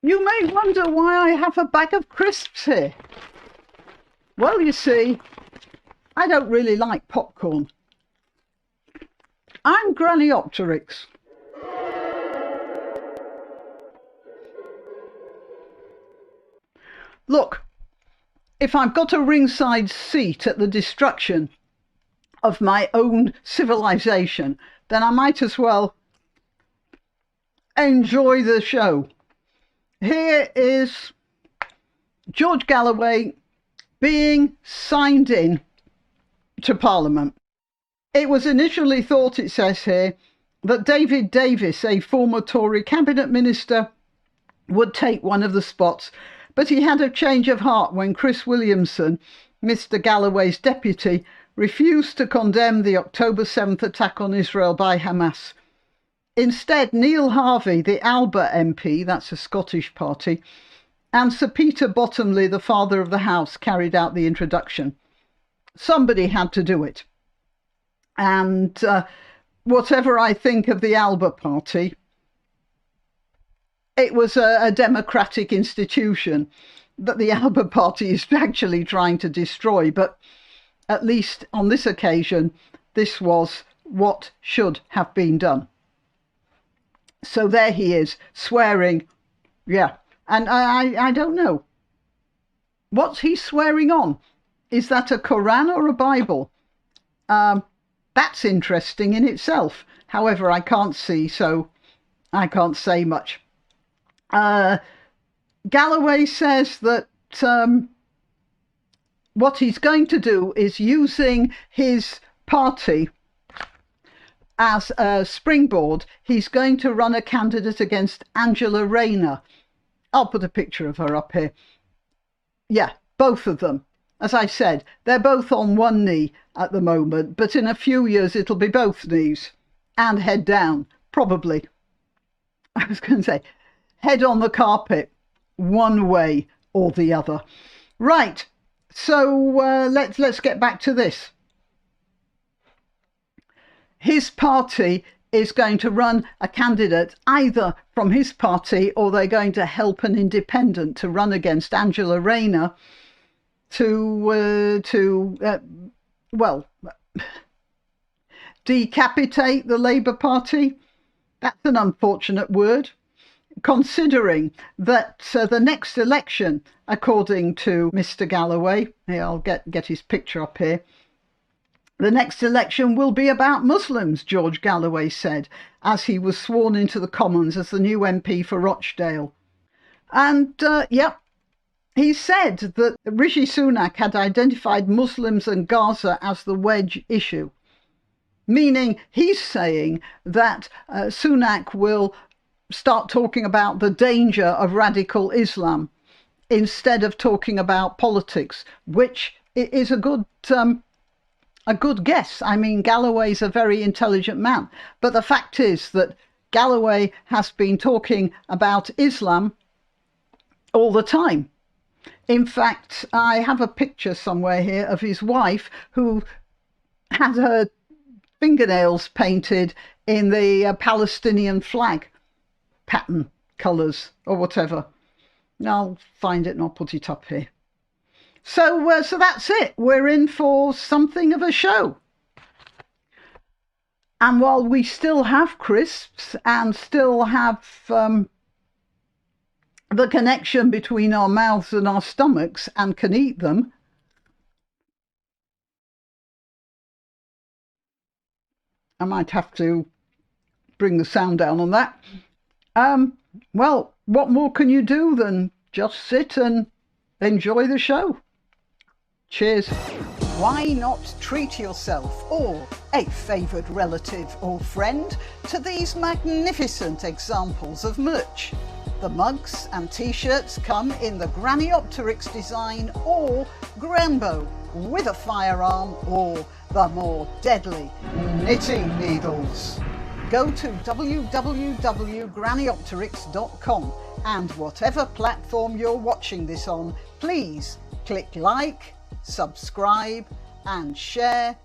You may wonder why I have a bag of crisps here. Well, you see, I don't really like popcorn. I'm Grannyopteryx. Look, if I've got a ringside seat at the destruction of my own civilization, then I might as well enjoy the show. Here is George Galloway being signed in to Parliament. It was initially thought, it says here, that David Davis, a former Tory cabinet minister, would take one of the spots, but he had a change of heart when Chris Williamson, Mr. Galloway's deputy, refused to condemn the October 7th attack on Israel by Hamas. Instead, Neil Harvey, the Alba MP, that's a Scottish party, and Sir Peter Bottomley, the Father of the House, carried out the introduction. Somebody had to do it. And whatever I think of the Alba party, it was a democratic institution that the Alba party is actually trying to destroy. But at least on this occasion, this was what should have been done. So there he is, swearing. Yeah. And I don't know. What's he swearing on? Is that a Quran or a Bible? That's interesting in itself. However, I can't see, so I can't say much. Galloway says that what he's going to do is using his party as a springboard. He's going to run a candidate against Angela Rayner. I'll put a picture of her up here. Yeah, both of them. As I said, they're both on one knee at the moment, but in a few years it'll be both knees and head down, probably. I was going to say, head on the carpet, one way or the other. Right, so let's get back to this. His party is going to run a candidate either from his party, or they're going to help an independent to run against Angela Rayner to decapitate the Labour Party. That's an unfortunate word, considering that the next election, according to Mr. Galloway, here, I'll get his picture up here, the next election will be about Muslims, George Galloway said, as he was sworn into the Commons as the new MP for Rochdale. And, he said that Rishi Sunak had identified Muslims and Gaza as the wedge issue, meaning he's saying that Sunak will start talking about the danger of radical Islam instead of talking about politics, which is a good guess. I mean, Galloway's a very intelligent man, but the fact is that Galloway has been talking about Islam all the time. In fact, I have a picture somewhere here of his wife who had her fingernails painted in the Palestinian flag pattern colours or whatever. I'll find it and I'll put it up here. So that's it. We're in for something of a show. And while we still have crisps and still have the connection between our mouths and our stomachs and can eat them, I might have to bring the sound down on that. Well, what more can you do than just sit and enjoy the show? Cheers. Why not treat yourself or a favoured relative or friend to these magnificent examples of merch? The mugs and t-shirts come in the Grannyopteryx design or Granbo with a firearm or the more deadly knitting needles. Go to www.grannyopteryx.com and whatever platform you're watching this on, please click like, subscribe and share.